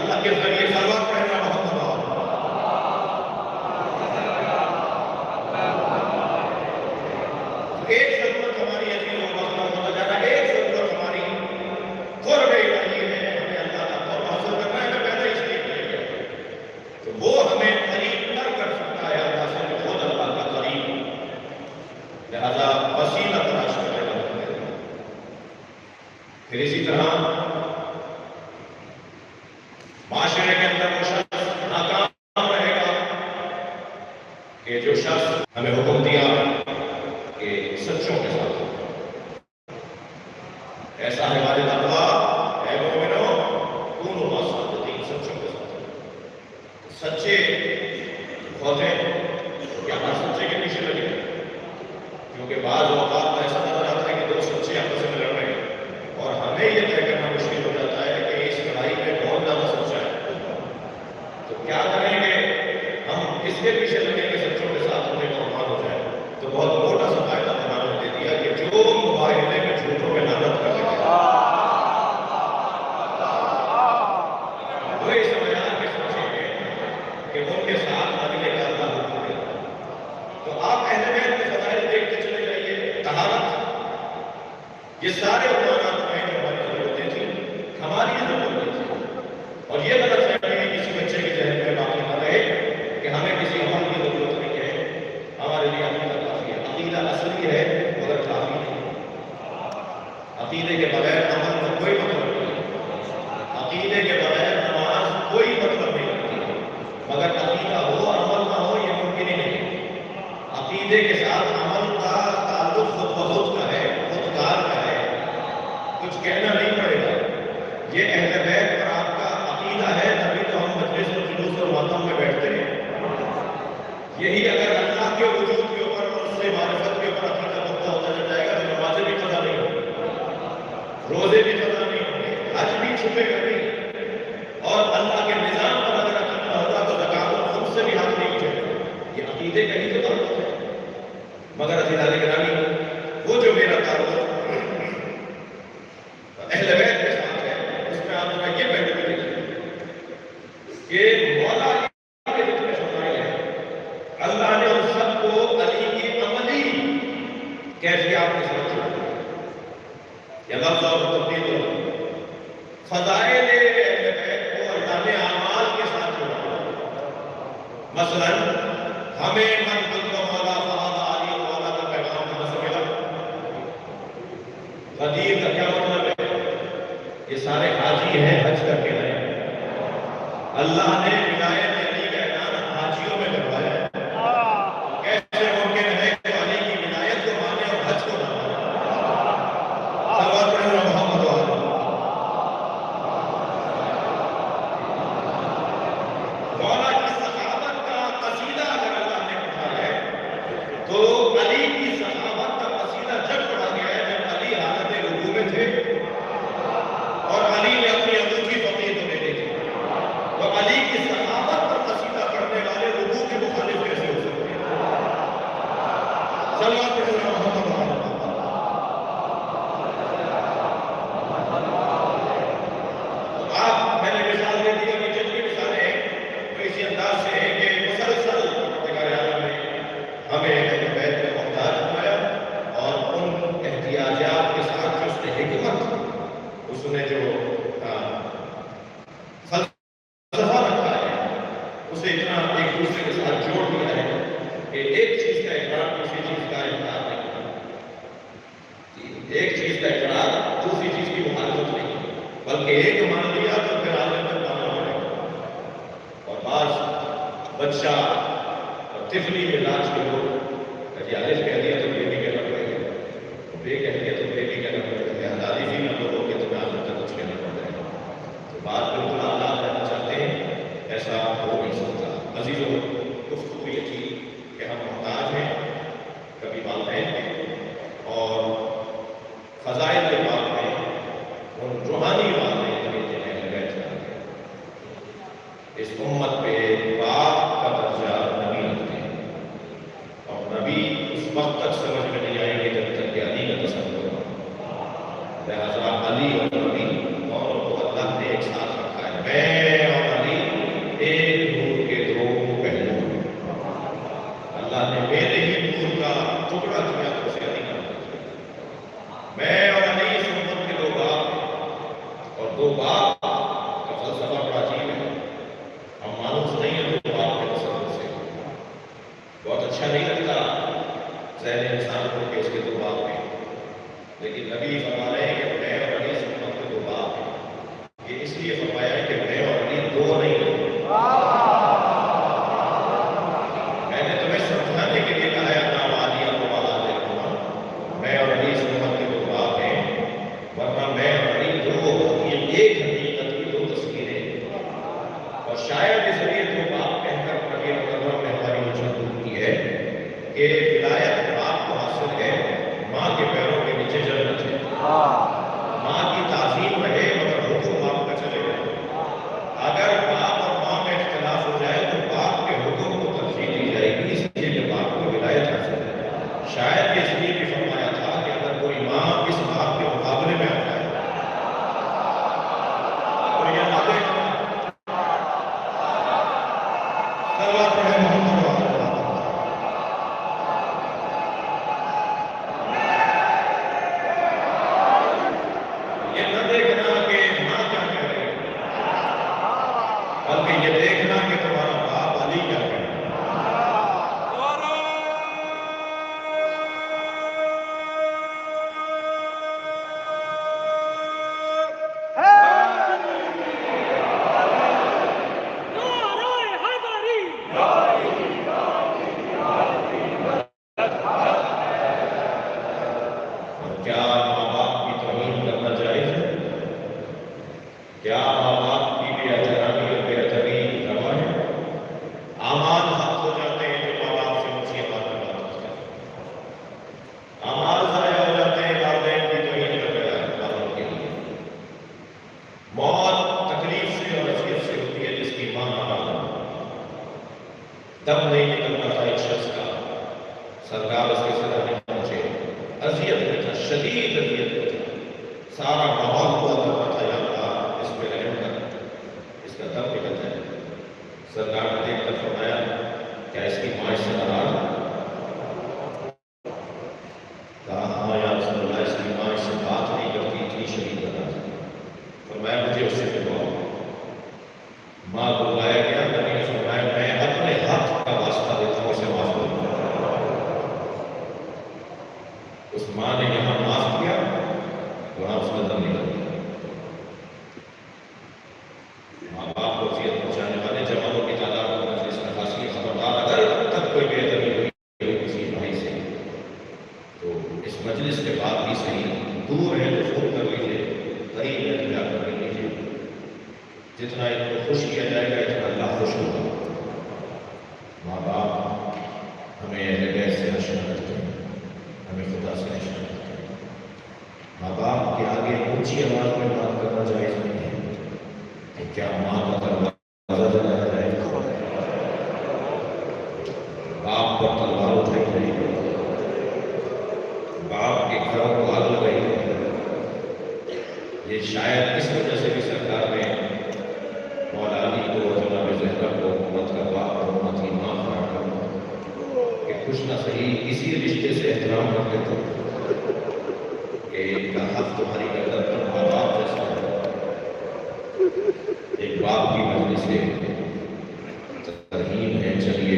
اللہ کے ذریعے سلوات پڑھنا بہت بڑا۔ ایک ضرورت ہماری ایسی ہوتا جا رہا ہے، ایک ضرورت ہماری قرب الہی ہے، ہمیں اللہ کا قرب حاصل کرنا ہے۔ میں پہلے اس لیے کیا گیا تو وہ ہمیں قریب نہ کر سکتا ہے اللہ سے جو خود اللہ کا قریب، لہذا وسیلہ تلاش کرنے لگتا ہے۔ پھر اسی طرح معاشرے کے اندر وہ شخص ناکام رہے گا کہ جو شخص ہمیں حکم دیا کہ سچوں کے ساتھ ایسا ہمارے تقویٰ اے مومنو کونوا مع الصادقین، سچوں کے ساتھ۔ سچے ہوتے ہیں، یہاں سچے کے پیچھے لگے، کیونکہ بعض اوقات ایسا نظر آتا ہے کہ دو سچے آپس میں لڑ رہے ہیں اور ہمیں یہ طے کرنا مشکل ہو جاتا ہے کہ اس لڑائی میں کون زیادہ سچا ہے۔ تو کیا کریں گے؟ ہم اس کے پیچھے لگیں گے سچوں کے ساتھ ہونے کا عنوان ہو جائے تو بہت موٹا سا قاعدہ قرآن نے دے دیا کہ جو مباہلے میں جھوٹوں میں لعنت کر لیں گے وہ اس بیان کے سوچیں گے کہ ان کے ساتھ لگنے کا اللہ حکم دے۔ تو آپ اہل بیت کے فضائل دیکھتے چلے جائیے۔ طہارت، یہ سارے عنوانات ہیں جو ہماری ضرورتیں تھیں، ہماری ضرورتیں تھیں، اور یہ غلط فہمی ہے کسی بچے کے ذہن میں باقی نہ رہے کہ ہمیں کسی عمل کی ضرورت نہیں ہے، ہمارے لیے عقیدہ کافی ہے۔ عقیدہ اصلی ہے مگر کافی نہیں۔ عقیدے کے بغیر عمل کا کوئی مطلب نہیں ہے، عقیدے کے بغیر نماز کوئی مطلب نہیں رکھتی، مگر عقیدہ ہو عمل نہ ہو یہ ممکن ہی نہیں ہے۔ عقیدے کے ساتھ عمل کا تعلق خود بخود کا ہے، خود کار کا ہے، کچھ کہنا نہیں پڑے گا۔ یہ اہل بیت پر آپ کا عقیدہ ہے تبھی تو ہم مجلس و جلوس اور ماتم میں بیٹھتے ہیں۔ یہی اگر اللہ کے وجود کے اوپر اور اس سے معرفت کے اوپر عقیدہ پختہ ہوتا چلا جائے گا تو نمازیں بھی قضا نہیں ہوں گی، روزے بھی قضا نہیں ہوں گے، حج بھی چھپے گا نہیں، اور اللہ کے نظام پر اگر عقیدہ ہوتا تو زکوٰۃ خود سے بھی ہاتھ نہیں اٹھے گا۔ یہ عقیدے کا ہی تو تعلق ہے۔ مگر عزیزان گرامی، وہ جو میرا تعلق اہل بیت کے ساتھ ہے اس میں آپ نے یہ پہلو بھی دیکھیے کہ مولا علی کے جتنے فضائل ہیں اللہ نے ان سب کو علی کی عملی کیفیات کے ساتھ جوڑا۔ یہ لفظ اور تبدیل ہو فضائل اہل بیت کو اللہ نے اعمال کے ساتھ جوڑا۔ مثلا ہمیں من بند مولا فہذا علی مولا کا پیغام کہاں سے ملا؟ غدیر کا کیا مطلب ہے؟ یہ سارے حاجی ہیں، حج کر کے آئے۔ اللہ نے ولایت علی کا اعلان حاجیوں میں کروایا ہے۔ کیسے ممکن ہے کہ علی کی ولایت کو مانے اور حج کو نہ مانے؟ صلوات پڑھنا محمد و آلہ۔ مولا کی سخاوت کا قصیدہ اگر اللہ نے پڑھا ہے تو علی کی سخاوت کا قصیدہ جب پڑھا گیا ہے جب علی حالت رکوع میں تھے اور علی نے اپنی انگوٹھی فقیر کو دے دی تھی، تو علی کی سخاوت پر قصیدہ پڑھنے والے رکوع کے مخالف کیسے ہو سکتے ہیں؟ صلوات پڑھنا محمد و آلہ۔ آپ میں نے مثال دے دی کہ جتنی مثالیں ہیں وہ اسی انداز سے ہیں کہ مسلسل پروردگار عالم نے ہمیں اہل بیت میں محتاج بنایا اور ان احتیاجات کے ساتھ جو اس نے حکمت، اس نے جو فلسفہ رکھا ہے اسے اتنا ایک دوسرے کے ساتھ جوڑ دیا ہے کہ ایک چیز کا اقرار دوسری چیز کا انکار نہیں، ایک چیز کا اقرار دوسری چیز کی مخالفت نہیں، بلکہ ایک مان لیا تو پھر آگے تک مانا پڑے گا۔ اور بعض بادشاہ اور طفلی مزاج کے لوگ کہ الف کہہ دیا تو بیبی کہنا پڑے گا، بے کہہ دیا تو بیبی کہنا پڑے گا، لہٰذا الف ہی نہ بولو گے تو آخر تک کچھ کہنا پڑ جائے گا۔ تو بات بالکل اللہ کرنا چاہتے ہیں، ایسا ہو نہیں سکتا۔ عزیزوں، گفتگو یہ تھی کہ ہم محتاج ہیں کبھی والدین کے، اور فضائل کے بات میں ان روحانی والدین کے جنہیں لگائے جاتے ہیں۔ اس امت پہ باپ کا درجہ نبی رکھتے ہیں، اور نبی اس وقت تک سمجھ میں نہیں آئیں گے جب تک کہ علی کا تصور ہو۔ لہٰذا علی اور نبی دونوں کو اللہ نے ایک ساتھ رکھا ہے۔ میں اور علی ایک نور کے دو پہلو ہیں۔ اللہ نے میرے ہی نور کا ٹکڑا دیا تو اسے علی کا نام دیا۔ میں اور علی اس امت کے دو باپ ہیں، اور دو باپ کا فلسفہ بڑا عجیب ہے۔ ہم مانوس نہیں ہیں دو باپ کے تصور سے، بہت اچھا نہیں لگتا ذہن انسان کو کہ اس کے دو باپ ہیں، لیکن نبی فرما رہے ہیں کہ میں اور علی اس امت کے دو باپ ہیں۔ یہ اس لیے فرمایا ہے کہ میں اور علی دو نہیں ہیں۔ میں نے تمہیں سمجھانے کے لیے کہا ہے نا وعدیہ کو وعدہ دے رہا ہوں، میں اور علی اس امت کے دو باپ ہیں، ورنہ میں اور علی دو، یہ ایک حقیقت کی دو تصویریں ہیں۔ اور شاید اس لیے دو باپ کہہ کر نبی مکرم نے ہماری وجہ کی ہے کہ ولایت باپ کو حاصل ہے، ماں کے پیروں کے نیچے جنت ہے۔ ماں کی تعظیم رہے مگر حکم باپ کا چلے گا۔ اگر باپ اور ماں میں اختلاف ہو جائے تو باپ کے حکم کو ترجیح دی جائے گی، اس لیے کہ باپ کو ولایت حاصل ہے۔ شاید اس لیے بھی فرمایا تھا کہ اگر کوئی ماں اس باپ کے مقابلے میں آ جائے تو یہ نہ دیکھنا صلوات پڑھے محمد و آلہ محمد۔ یہ نہ دیکھنا کہ ماں کیا کہہ رہی ہے، بلکہ یہ دیکھنا کہ تمہارا باپ علی کیا کہہ رہا ہے۔ اور کیا ماں باپ کی توہین کرنا جائز ہے؟ کیا ماں باپ کی بے احترامی اور بے ادبی روا ہے؟ اعمال حق ہو جاتے ہیں جو ماں باپ سے اونچی آواز میں بات کرتے ہیں، اعمال ضائع ہو جاتے ہیں والدین کی توہین کر رہا ہے والوں کے لیے۔ موت تکلیف سے اور اذیت سے ہوتی ہے جس کی ماں ناراض ہو۔ دم نہیں نکلتا تھا ایک شخص کا، سرکار اس کے ساتھ نہیں پہنچے، اذیت میں تھا، شدید اذیت میں تھا، سارا ماحول ہوا کرتا تھا یا اللہ اس پہ رحم کر، اس کا دم نکل جائے۔ سرکار نے دیکھ کر فرمایا کیا اس کی ماں اس سے ناراض ہے؟ کہا ہاں یا رسول اللہ، اس کی ماں اس سے بات نہیں کرتی، اتنی شدید ناراض ہے۔ فرمایا مجھے اس سے ملواؤ۔ ماں کو بلایا گیا، نبی نے فرمایا میں اپنے ہاتھ کا واسطہ دیتا ہوں اسے معاف کر دو۔ اس ماں نے یہاں معاف کیا، وہاں اس میں دم نکل گیا۔ ماں باپ کو اذیت پہنچانے والے جوانوں کی تعداد کو مجلس میں خاصی خبردار، اگر تک کوئی بے ادبی ہوئی کسی بھائی سے تو اس مجلس کے بعد بھی صحیح، دور ہے تو فون کر لیجیے، قریب ہے تو جا کر لے لیجیے۔ جتنا ان کو خوش کیا جائے گا اتنا اللہ خوش ہوگا۔ ماں باپ ہمیں اہل بیت سے آشنا کرتے ہیں، ہمیں خدا سے آشنا کرتے ہیں۔ ماں باپ کے آگے اونچی آواز میں بات کرنا جائز نہیں ہے کہ کیا ماں کا دروازہ جلایا جائے گا، باپ پر تلوار اٹھائی جائے گی، باپ کے گھروں کو آگ لگائی جائے گی۔ یہ شاید اس وجہ سے بھی سرکار نے مولا علی کو اور جناب زہرا کو امت کا باپ اور امت کی ماں قرار کر دیا کہ کچھ نہ صحیح اسی رشتے سے احترام کرتے تھے کہ ان کا حق تمہاری گردن پر ماں باپ جیسا ہے۔ ایک باپ کی مجلس سے ترہیم ہے، چلیے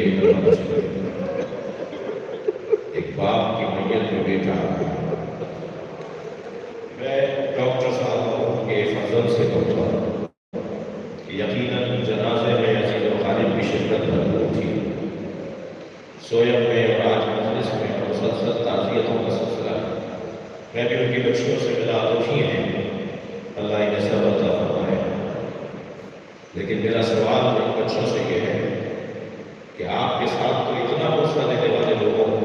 ایک باپ کی میت میں بیٹا آ رہا ہے۔ میں ڈاکٹر صاحب کے فضل سے کہتا ہوں کہ یقیناً جنازے میں عزیز و غالب کی شرکت بھرپور تھی، سویم میں اور آج مجلس میں مسلسل تعزیتوں کا سلسلہ ہے۔ میں بھی ان کی بچیوں سے ملا، دکھی ہیں، اللہ انہیں صبر عطا فرمائے۔ لیکن میرا سوال ان بچوں سے یہ ہے کہ آپ کے ساتھ تو اتنا غصہ دینے والے لوگوں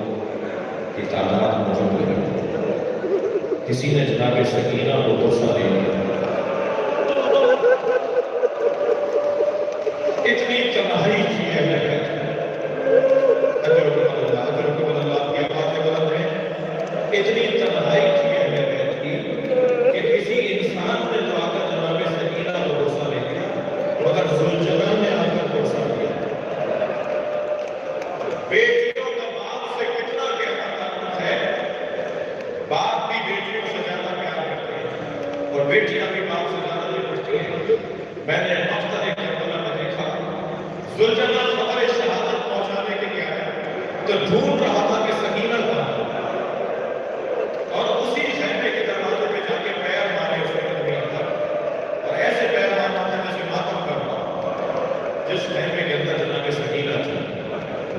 کی تعداد موجود ہے، کسی نے جناب سکینہ کو غصہ دے دیا، اتنی تنہائی کی ہے، اتنی تنہائی کی اہمیت کی کہ کسی انسان نے تو آ کر جناب سکینہ کو غصہ دے دیا، مگر ذوالجلال نے آ کر غصہ دیا۔ بیٹیوں کا باپ سے کتنا گہرا تعلق ہے، باپ بھی بیٹیوں سے زیادہ پیار کرتے ہیں اور بیٹیاں بھی باپ سے زیادہ نہیں پڑھتی ہیں۔ میں نے مقتل کربلا میں دیکھا، ذوالجلال خبر شہادت پہنچانے کے لیے آیا تو ڈھونڈ رہا تھا کہ سکینہ کہاں ہے، اور اسی خیمے کے دروازے پہ جا کے پیر مارے اس کے نبی اندر، اور ایسے پیر مارنا تھا جیسے ماتم کر رہا، جس خیمے کے اندر جناب سکینہ تھی۔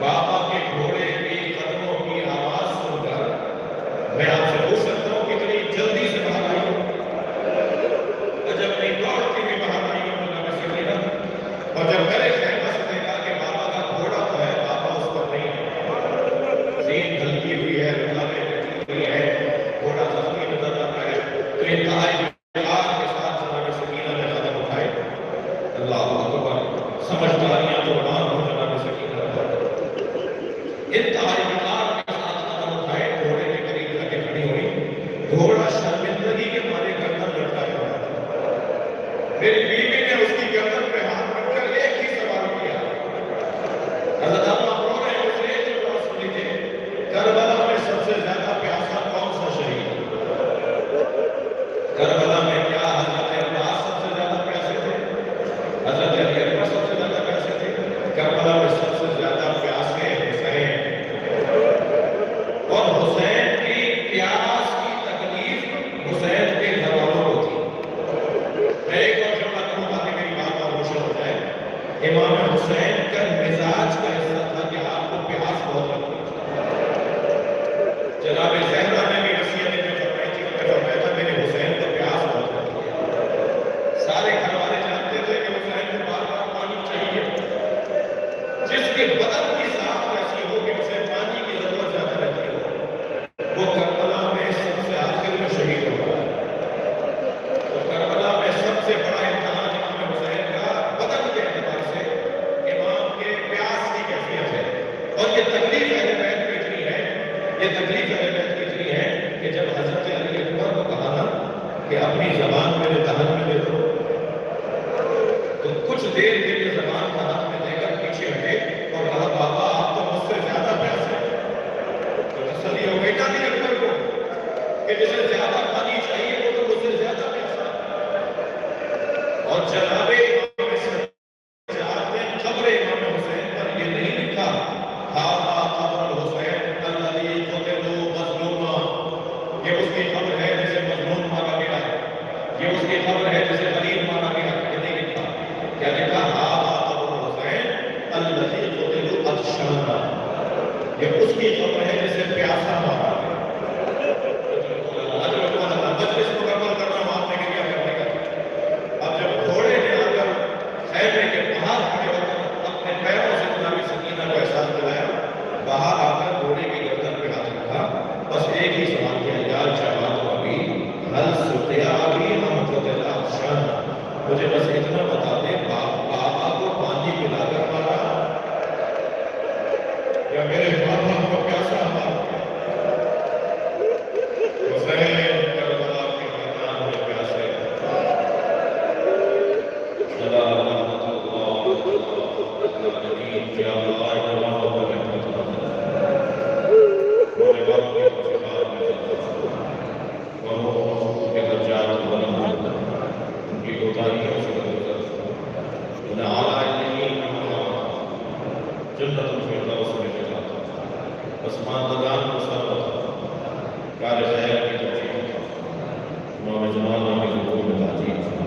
بابا کے گھوڑے کی قدموں کی آواز سن کر میں آپ سے پوچھ سکتا ہوں کتنی جلدی سے باہر آئی ہوں، جب نہیں دوڑتی بھی باہر آئی ہوں جناب سکینہ، اور جب میرے خیمہ سے دیکھا کہ بابا کا گھوڑا تو ہے، بابا اس پر نہیں ہے، زین ہلکی ہوئی ہے، رکابیں کٹی ہوئی ہے، گھوڑا زخمی نظر آتا ہے، تو انتہائی پیار کے ساتھ جناب سکینہ نے قدم اٹھائے۔ اللہ اکبر، سمجھداریاں قربان ہو جناب سکینہ پر، انتہائی پیار کے ساتھ قدم اٹھائے، گھوڑے کے قریب جا کے کھڑی ہوئی، گھوڑا شرمندگی کے مارے گردن لٹکائے ہوا ہے۔ میری بیوی نے اس کی گردن پہ ہاتھ رکھ کر ایک ہی سوال کیا، حضرت آپ رو رہے ہیں، اسے ایک جواب سن لیجیے، کربلا میں سب سے زیادہ پیاسا کون سا شہید؟ کربلا میں کیا حضرت عباس سب سے زیادہ پیاسے تھے؟ حضرت علی اکبر سب سے زیادہ پیاسے تھے؟ کربلا میں سب سے زیادہ پیاسے حسین، اور حسین کی پیاس کی تکلیف حسین کے گھر والوں کو تھی۔ میں ایک اور جملہ کروں تاکہ میری بات اور روشن ہو جائے۔ امام حسین کا مزاج کا حصہ تھا کہ آپ کو پیاس بہت لگتی تھی۔ جناب زہرا نے بھی وصیت میں فرمائی تھی، انہوں نے فرمایا تھا میرے حسین کو پیاس بہت لگتی ہے۔ سارے گھر والے جانتے تھے کہ حسین کو بار بار پانی چاہیے، جس کے بدن کی ساخت ایسی ہو کہ اسے پانی کی ضرورت زیادہ رہتی ہو، وہ کربلا میں سب سے آخر میں شہید ہو گیا۔ تو کربلا میں سب سے بڑا امتحان امام حسین کا بدن کے اعتبار سے امام کے پیاس کی کیفیت ہے، اور یہ تکلیف اہل بیت کو اتنی ہے، یہ تکلیف اہل بیت کو اتنی ہے کہ جب حضرت علی اکبر کو کہا نا کہ اپنی زبان میرے دہن میں دے دو، تو کچھ دیر کے لیے زبان کا ہاتھ میں دے کر پیچھے ہٹے اور کہا بابا آپ تو مجھ سے زیادہ پیاسے ہیں۔ تو تسلی ہو گئی نا علی اکبر کو کہ جسے زیادہ پانی چاہیے وہ تو مجھ سے زیادہ پیاسا ہے۔ اور جناب امام سجاد نے قبر امام حسین پر یہ نہیں لکھا ہاذا قبر الحسین الذی قتل مظلوما، یہ اس کی قبر ہے جسے مظلوم مارا گیا ہے، یہ اس کی قبر ہے جسے غریب مارا گیا، یہ نہیں لکھا۔ کیا لکھا؟ ہاذا قبر الحسین الذی قتل عطشانا، یہ اس کی قبر ہے جسے پیاسا مارا گیا۔ مجلس مکمل کر رہا ہوں، آپ نے کیا کرنے کا؟ اب جب گھوڑے نے آ کر خیمے کے باہر کھڑے ہو کر اپنے پیروں سے جناب سکینہ کو احساس دلایا، باہر آ کر گھوڑے کی گردن پہ ہاتھ رکھا، بس ایک ہی سوال کیا، یا جواد ابھی حل سقیا ابھی ہم قتل عطشانا، مجھے بس اتنا بتا دے بابا کو پانی پلا کر مارا یا میرے بابا کو پیاسا مارا؟ حسین کربلا کے میدان میں پیاسے۔ لا رحمت اللہ العالمین، یا اللہ اللہ رحمت اللہ، میرے باپ کے اتفاق میں اور کے درجات بلند، ان کی کوتاہیوں سے درگزر، انہیں اعلیٰ علمین جنت الفردوس میں جگہ، پسماندگان کو سر رکھا، کار خیر کی توفیق، امام جمال کی ظہور میں تاجیل۔